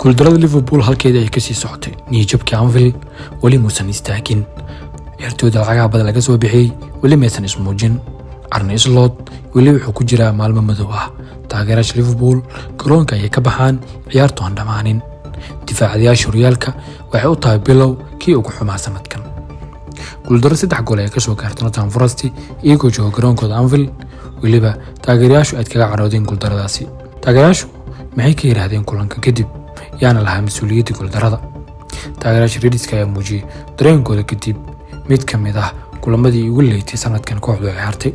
guuldarada Liverpool halkeeda ay ka sii socotay niyadjabka Anfield wali muusan istaagin ciyaartooyda lacagaha badan laga soo bixiyay wali maysan ismuujin Arne Slot wali wuxuu ku jiraa maalmo madow ah taageerayaasha Liverpool garoonka ay ka baxaan ciyaartu aan dhamaanin difaacayaasha horyaalka waxay u tahay bilow kii ugu xumaa sanadkan guuldaro 3 gool ay ka soo gaartay Nottingham Forest iyagoo jooga garoonkooda Anfield waliba taageerayaashu ay kaga caroodeen guuldaradaasi taageerayaashu maxay ka yiraahdeen kulanka kadib yaana lahaa mas'uuliyadda guuldarada taageerayaasha Reds ayaa muujiyay dareenkooda kadib mid ka mid ah kulamadii ugu leeytay sanadkan kooxdu ay ciyaartay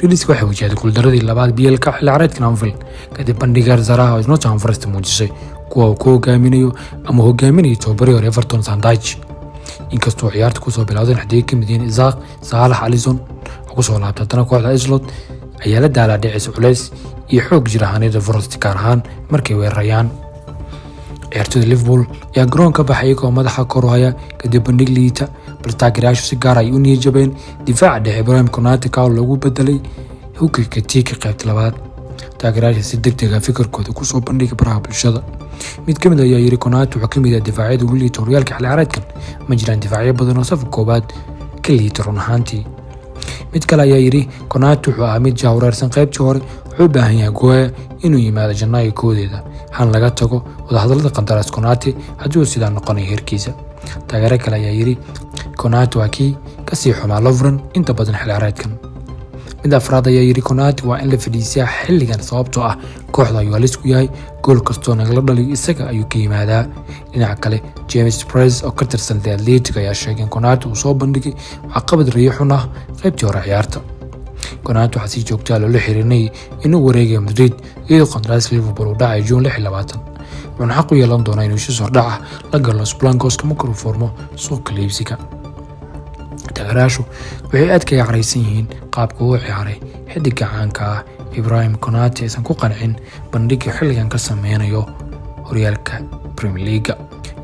Reds waxay wajahday guuldaradii labaad BLka xilli ciyaareedkan Anfield kadib bandhiga Zaraha oo Nottingham Forest muujisay kuwa ku hogaaminayo ama hogaaminayo tababari hore Everton Sandage inkastoo ciyaarta ku soo bilowday xadii ka mid yihiin Isaac Salah Alisson ugu soo laabtay tan kooxda Slot ayaa la daalaa dhicisa culays iyo xoog jiraanada Forest gaar ahaan markay weerarayaan ciyaartooyda Liverpool ayaa garoonka baxay oo madaxa kor u haya kadib bandhig liita bal taageerayaashu si gaar ah u niyad jabeen difaaca dhexe Ibrahim Konate ka lagu bedelay hoggaanka tiika qaybta labaad taageerayaasha si degdeg ah fikirkooda ku soo bandhigay baraha bulshada mid kamid ah ayaa yiri Konate wuxuu kamid yahay difaacyada ugu liita horyaalka xilli ciyaareedkan ma jiraan difaacyo badan oo saf koobaad ka liita run ahaantii mid kale ayaa yiri Konate wuxuu ahaa mid jawraarsan qaybtii hore wuxuu u baahan yahay gooya inuu yimaado Janaayo koodeeda han laga tago wadahadalada qandaraas Konate haddii uu sidaa noqonayo heerkiisa taageere kale ayaa yiri Konate waa kii ka sii xumaa Lovren inta badan xilli ciyaareedkan mid afraad ayaa yiri Konate waa in la fadhiisiyaa xilligan sababtoo ah kooxda ayuu halis ku yahay gool kastoo nagala dhaliyo isaga ayuu ka yimaadaa dhinaca kale James Price oo ka tirsan Athletic ayaa sheegay in Konate uu soo bandhigay caqabad riixun ah qaybtii hore ciyaarta Konate waxaa si joogto ah loola xiriirinayay inuu wareegayo Madrid iyadoo qandaraas Liverpool uu dhacay June 26 wuxuuna xaq u yeelan doonaa inuu si soo dhaca la galo Los Blancos kama kor formo suuqa Leipzig taageerayaashu waxay aad kaga caraysan yihiin qaabka uu ciyaaray xidiga caanka ah Ibrahim Konate aysan ku qancin bandhigga xilligan ka sameynayo horyaalka Premier League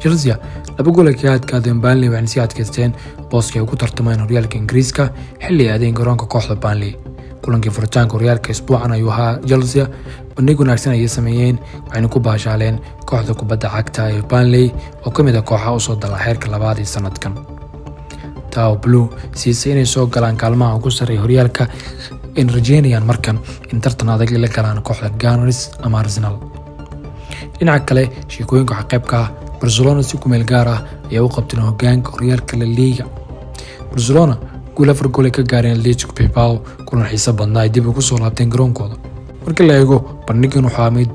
Chelsea laba gool ka adkaadeen Burnley waxay si adkaysteen booska ay ku tartamayeen horyaalka Ingiriiska xilli ay garoonka kooxda Burnley kulankii furitaanka horyaalka isbuucan ayuu ahaa Chelsea bandhig wanaagsan ay sameeyeen waxayna ku baashaaleen kooxda kubadda cagta ee Burnley oo kamid ah kooxaha u soo dalay heerka labaad ee sanadkan Tao Blue siisay inay soo galaan kaalmaha ugu sarreeya horyaalka in rajeynayaan markan in tartan adag la galaan kooxda Gunners ama Arsenal dhinaca kale sheekooyinka qaybka Barcelona si ku meel gaar ah ayaa u qabtay hoggaanka horyaalka La Liga Barcelona gool afar gool ka gaareen Athletic Bilbao kulan xiiso badnaa ay dib ugu soo laabteen garoonkooda marka la eego bandhigan waxa mid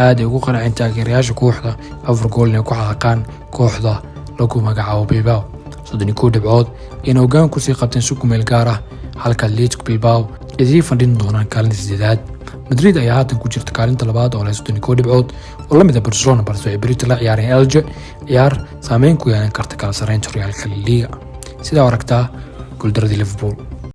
aad ugu qancin taageerayaasha kooxda afar gool inay ku xaqaan kooxda lagu magacaabo Bilbao 31 dhibcood in hoggaan ku sii qabteen si ku meel gaar ah halka Athletic Bilbao ay fadhin doonaan kaalinta 8 Madrid ayaa haatan ku jirta kaalinta labaad oo leh 31 dhibcood oo la mid ah Barcelona balse ay Brito la ciyaareen Elche ciyaar saameyn ku yeelan karta kala sareynta horyaalka La Liga sida aragtaa guuldaradii Liverpool